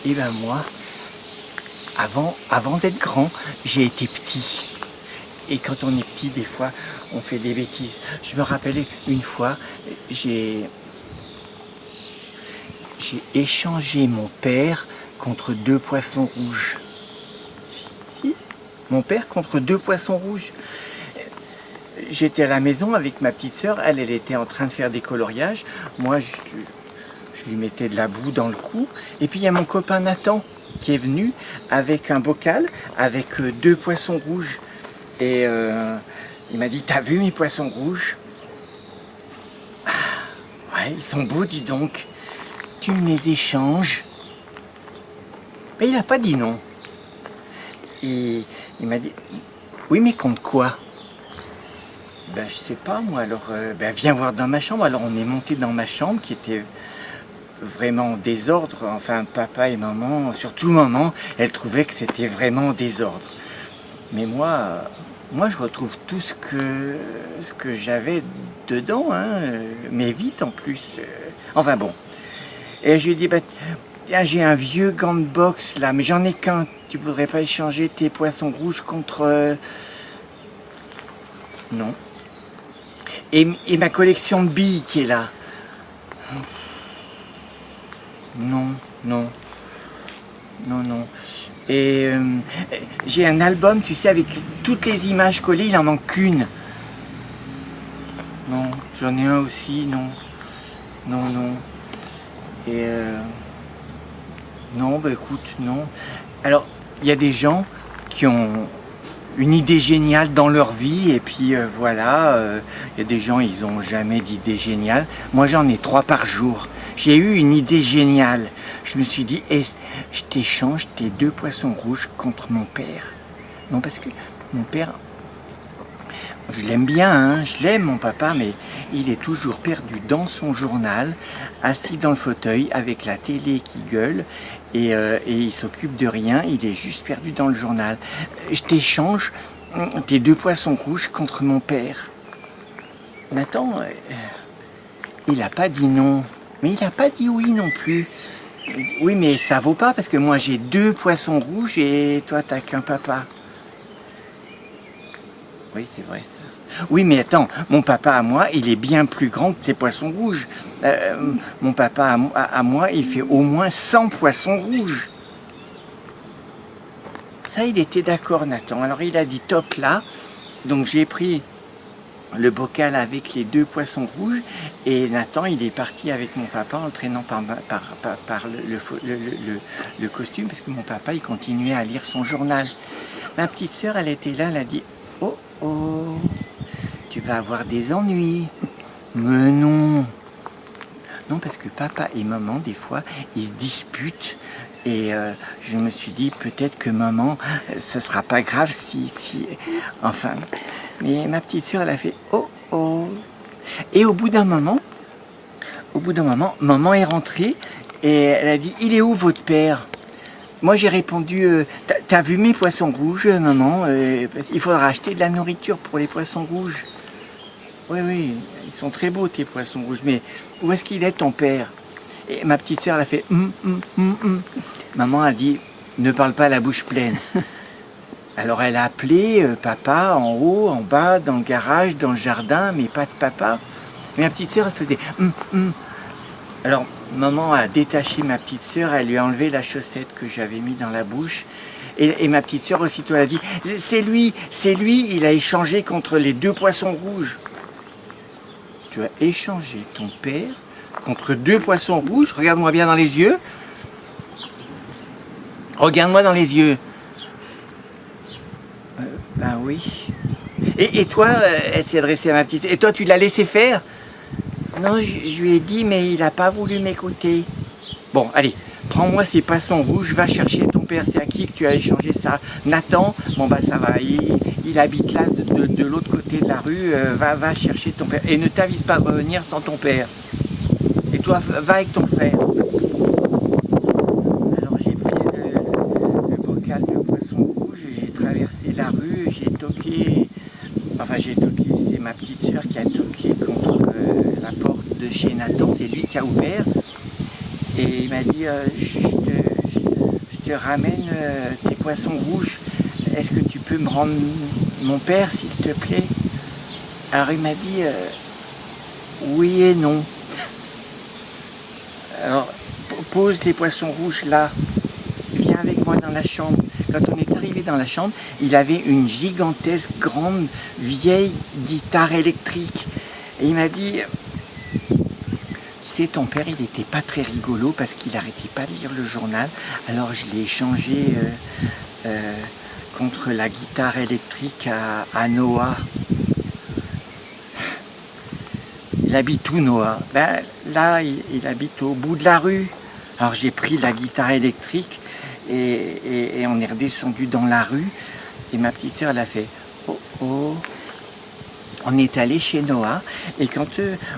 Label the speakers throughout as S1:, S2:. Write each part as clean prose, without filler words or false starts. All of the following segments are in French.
S1: Et ben moi, avant d'être grand, j'ai été petit. Et quand on est petit, des fois, on fait des bêtises. Je me rappelais une fois, j'ai échangé mon père contre 2 poissons rouges. Si, mon père contre 2 poissons rouges. J'étais à la maison avec ma petite sœur, elle était en train de faire des coloriages. Moi, je lui mettais de la boue dans le cou. Et puis il y a mon copain Nathan qui est venu avec un bocal avec 2 poissons rouges. Et il m'a dit, t'as vu mes poissons rouges? Ah, ouais, ils sont beaux, dis donc. Tu me les échanges? Mais il n'a pas dit non. Et il m'a dit, oui, mais contre quoi? Ben je sais pas moi, alors ben, viens voir dans ma chambre. Alors on est monté dans ma chambre qui était vraiment en désordre, enfin papa et maman, surtout maman, elle trouvait que c'était vraiment en désordre. Mais moi je retrouve tout ce que j'avais dedans, hein, mais vite en plus. Enfin bon. Et je lui ai dit, bah, tiens, j'ai un vieux gant de boxe là, mais j'en ai qu'un. Tu voudrais pas échanger tes poissons rouges contre... Non. Et ma collection de billes qui est là. Non, non, non, non. Et j'ai un album, tu sais, avec toutes les images collées, il en manque qu'une. Non, j'en ai un aussi, non. Non, non. Et non, bah écoute, non. Alors, il y a des gens qui ont une idée géniale dans leur vie et puis voilà, il y a des gens, ils n'ont jamais d'idée géniale. Moi, j'en ai 3 par jour. J'ai eu une idée géniale. Je me suis dit, je t'échange tes 2 poissons rouges contre mon père. Non, parce que mon père, je l'aime bien, hein, je l'aime mon papa, mais il est toujours perdu dans son journal, assis dans le fauteuil avec la télé qui gueule et il s'occupe de rien, il est juste perdu dans le journal. Je t'échange tes 2 poissons rouges contre mon père. Nathan, il n'a pas dit non, mais il n'a pas dit oui non plus. Oui, mais ça vaut pas parce que moi j'ai 2 poissons rouges et toi t'as qu'un papa. Oui, c'est vrai ça. Oui, mais attends, mon papa à moi, il est bien plus grand que tes poissons rouges. Mon papa à moi, il fait au moins 100 poissons rouges. Ça, il était d'accord, Nathan. Alors, il a dit top là. Donc, j'ai pris le bocal avec les 2 poissons rouges. Et Nathan, il est parti avec mon papa en le traînant par le costume. Parce que mon papa, il continuait à lire son journal. Ma petite sœur, elle était là, elle a dit... Oh, oh, tu vas avoir des ennuis. Mais non. Non, parce que papa et maman, des fois, ils se disputent. Et je me suis dit, peut-être que maman, ce sera pas grave si... Enfin, mais ma petite sœur, elle a fait, oh, oh. Et au bout d'un moment, maman est rentrée et elle a dit, il est où votre père? Moi j'ai répondu, t'as vu mes poissons rouges, maman? Il faudra acheter de la nourriture pour les poissons rouges. Oui, oui, ils sont très beaux tes poissons rouges, mais où est-ce qu'il est ton père? Et ma petite sœur elle a fait Maman a dit, ne parle pas la bouche pleine. Alors elle a appelé papa en haut, en bas, dans le garage, dans le jardin, mais pas de papa. Mais ma petite sœur elle faisait Alors, maman a détaché ma petite sœur, elle lui a enlevé la chaussette que j'avais mis dans la bouche. Et ma petite sœur aussitôt elle a dit, c'est lui, il a échangé contre les 2 poissons rouges. Tu as échangé ton père contre 2 poissons rouges? Regarde-moi bien dans les yeux. Regarde-moi dans les yeux. Ben oui. Et toi, elle s'est adressée à ma petite sœur. Et toi, tu l'as laissé faire? Non, je lui ai dit, mais il n'a pas voulu m'écouter. Bon, allez, prends-moi ces poissons rouges, va chercher ton père. C'est à qui que tu as échangé ça? Nathan? Bon, bah ça va, il habite là, de l'autre côté de la rue. Va chercher ton père. Et ne t'avise pas de revenir sans ton père. Et toi, va avec ton frère. Alors j'ai pris le bocal de poissons rouges, j'ai traversé la rue, j'ai toqué. Enfin, c'est ma petite sœur qui a toqué contre la porte de chez Nathan, c'est lui qui a ouvert. Et il m'a dit, te ramène tes poissons rouges. Est-ce que tu peux me rendre mon père, s'il te plaît? Alors il m'a dit oui et non. Alors pose les poissons rouges là, viens avec moi dans la chambre. Quand on est arrivé dans la chambre, il avait une gigantesque, grande, vieille guitare électrique. Et il m'a dit, tu sais, ton père, il n'était pas très rigolo parce qu'il n'arrêtait pas de lire le journal. Alors je l'ai échangé contre la guitare électrique à Noah. Il habite où, Noah? Ben, là, il habite au bout de la rue. Alors j'ai pris la guitare électrique et on est redescendu dans la rue. Et ma petite sœur, elle a fait « Oh, oh ». On est allé chez Noah. Et quand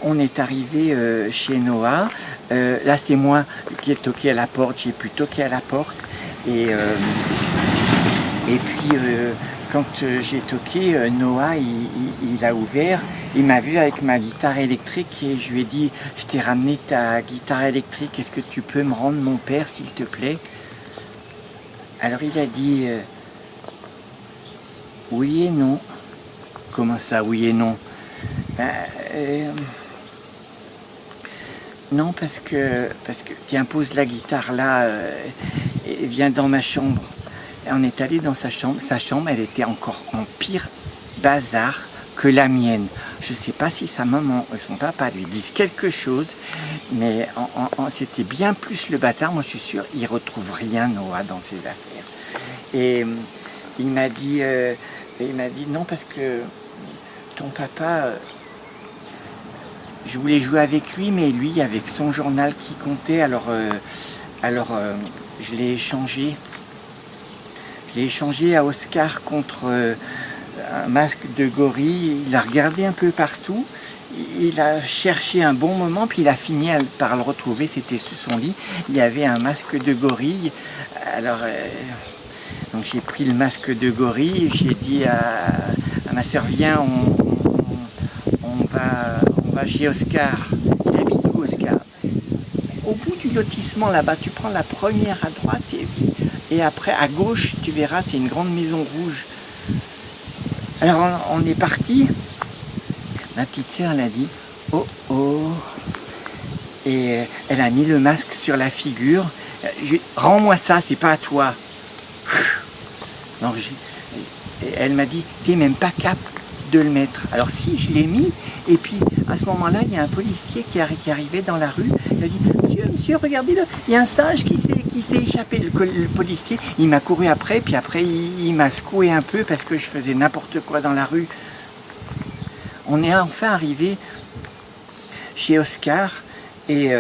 S1: on est arrivé chez Noah, là c'est moi qui ai toqué à la porte. J'ai pu toquer à la porte. Et puis quand j'ai toqué, Noah il a ouvert. Il m'a vu avec ma guitare électrique et je lui ai dit « Je t'ai ramené ta guitare électrique, est-ce que tu peux me rendre mon père s'il te plaît ?» Alors il a dit « Oui et non. » Comment ça, oui et non? Non, parce que tiens, pose la guitare là et viens dans ma chambre. Et on est allé dans sa chambre. Sa chambre, elle était encore en pire bazar que la mienne. Je ne sais pas si sa maman et son papa lui disent quelque chose, mais c'était bien plus le bâtard. Moi, je suis sûr, il ne retrouve rien, Noah, dans ses affaires. Et il m'a dit non, parce que ton papa, je voulais jouer avec lui, mais lui, avec son journal qui comptait, alors je l'ai échangé. Je l'ai échangé à Oscar contre un masque de gorille. Il a regardé un peu partout. Il a cherché un bon moment, puis il a fini par le retrouver. C'était sous son lit. Il y avait un masque de gorille. Alors, donc j'ai pris le masque de gorille. J'ai dit à ma soeur, viens, on va chez Oscar. Il habite où, Oscar? Au bout du lotissement là-bas, tu prends la première à droite et après à gauche, tu verras, c'est une grande maison rouge. Alors on est parti. Ma petite sœur, elle a dit oh oh. Et elle a mis le masque sur la figure. Rends-moi ça, c'est pas à toi. Donc elle m'a dit, t'es même pas capable de le mettre. Alors si, je l'ai mis, et puis à ce moment-là, il y a un policier qui arrivait dans la rue. Il a dit, monsieur, regardez-le, il y a un singe qui s'est échappé. Le policier, il m'a couru après, puis après, il m'a secoué un peu parce que je faisais n'importe quoi dans la rue. On est enfin arrivé chez Oscar, et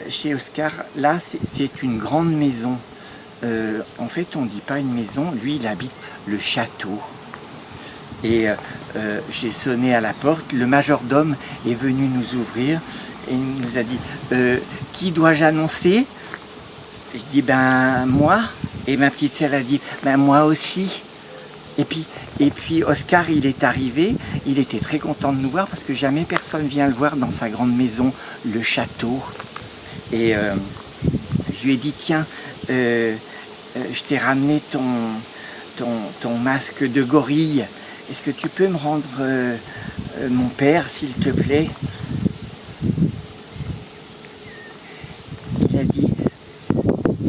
S1: chez Oscar, là, c'est une grande maison. En fait, on ne dit pas une maison, lui, il habite le château. Et j'ai sonné à la porte, le majordome est venu nous ouvrir et il nous a dit qui dois-je annoncer? Je dis ben moi, et ma petite sœur a dit ben moi aussi. Et puis Oscar, il est arrivé, il était très content de nous voir parce que jamais personne vient le voir dans sa grande maison, le château. Et je lui ai dit tiens, je t'ai ramené ton masque de gorille. Est-ce que tu peux me rendre mon père, s'il te plaît? Il a dit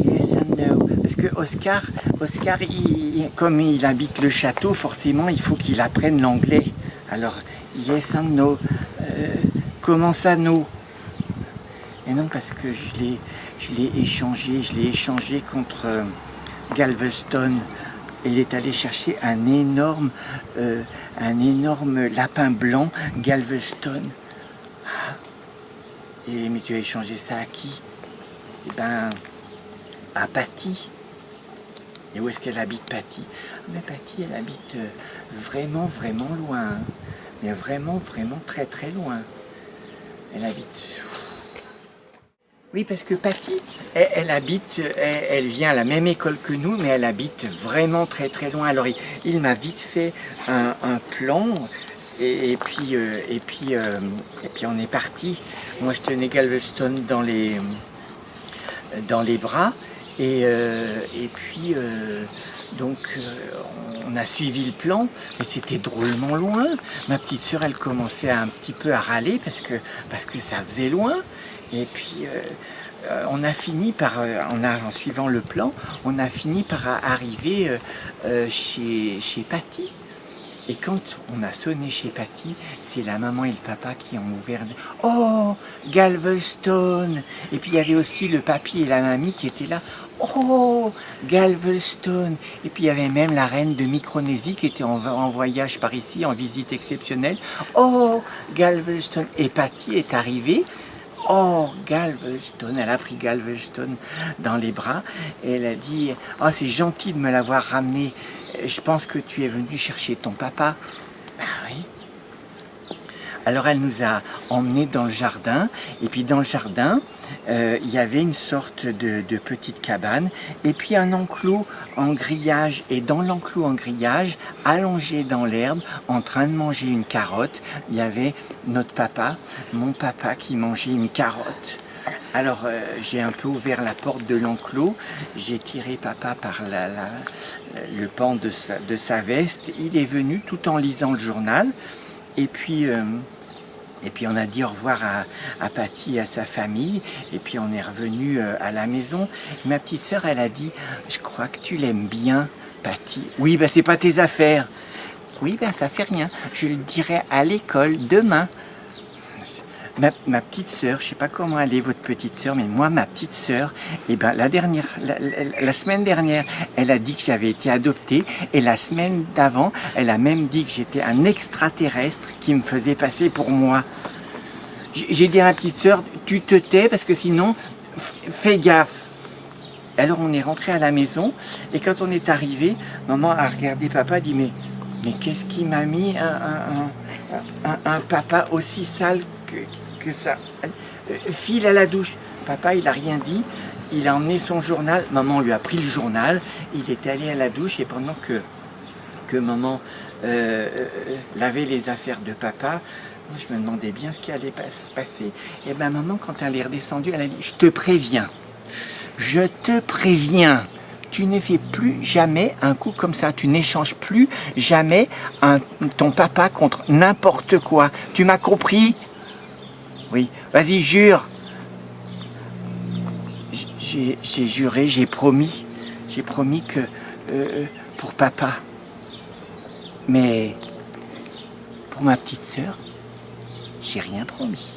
S1: yes and no. Parce que Oscar comme il habite le château, forcément, il faut qu'il apprenne l'anglais. Alors, yes and no. Comment ça, no? Et non, parce que je l'ai échangé contre Galveston. Et il est allé chercher un énorme lapin blanc Galveston. Ah. Mais tu as échangé ça à qui? Eh ben, à Patty. Et où est-ce qu'elle habite, Patty? Mais Patty, elle habite vraiment, vraiment loin. Hein. Mais vraiment, vraiment très, très loin. Elle habite... Oui, parce que Patty, elle vient à la même école que nous, mais elle habite vraiment très très loin. Alors il m'a vite fait un plan, et puis on est parti. Moi je tenais Galveston dans les bras, Et puis, donc, on a suivi le plan, mais c'était drôlement loin. Ma petite sœur, elle commençait un petit peu à râler parce que ça faisait loin. Et puis, on a fini par, en suivant le plan, on a fini par arriver chez Patty. Et quand on a sonné chez Patty, c'est la maman et le papa qui ont ouvert. Oh, Galveston! Et puis il y avait aussi le papy et la mamie qui étaient là. Oh, Galveston! Et puis il y avait même la reine de Micronésie qui était en voyage par ici, en visite exceptionnelle. Oh, Galveston! Et Patty est arrivée. Oh, Galveston, elle a pris Galveston dans les bras et elle a dit « Oh, c'est gentil de me l'avoir ramené, je pense que tu es venu chercher ton papa. » Ben oui. Alors elle nous a emmenés dans le jardin, et puis dans le jardin, il y avait une sorte de petite cabane, et puis un enclos en grillage, et dans l'enclos en grillage, allongé dans l'herbe, en train de manger une carotte, il y avait notre papa, mon papa qui mangeait une carotte. Alors j'ai un peu ouvert la porte de l'enclos, j'ai tiré papa par le pan de sa veste, il est venu tout en lisant le journal, et puis on a dit au revoir à Patty et à sa famille, et puis on est revenu à la maison. Ma petite sœur, elle a dit « Je crois que tu l'aimes bien, Patty. »« Oui, ben c'est pas tes affaires. »« Oui, ben ça fait rien, je le dirai à l'école demain. » Ma petite sœur, je sais pas comment elle est votre petite sœur, mais moi ma petite sœur, eh ben la semaine dernière, elle a dit que j'avais été adoptée, et la semaine d'avant, elle a même dit que j'étais un extraterrestre qui me faisait passer pour moi. J'ai dit à ma petite sœur, tu te tais parce que sinon, fais gaffe. Alors on est rentré à la maison, et quand on est arrivé, maman a regardé papa, dit mais qu'est-ce qui m'a mis un papa aussi sale que ça. File à la douche. Papa, il a rien dit. Il a emmené son journal. Maman lui a pris le journal. Il est allé à la douche, et pendant que maman lavait les affaires de papa, moi, je me demandais bien ce qui allait se passer. Et ben maman, quand elle est redescendue, elle a dit « Je te préviens. Je te préviens. Tu ne fais plus jamais un coup comme ça. Tu n'échanges plus jamais ton papa contre n'importe quoi. Tu m'as compris ?» Oui, vas-y, jure. J'ai juré, j'ai promis que pour papa. Mais pour ma petite sœur, j'ai rien promis.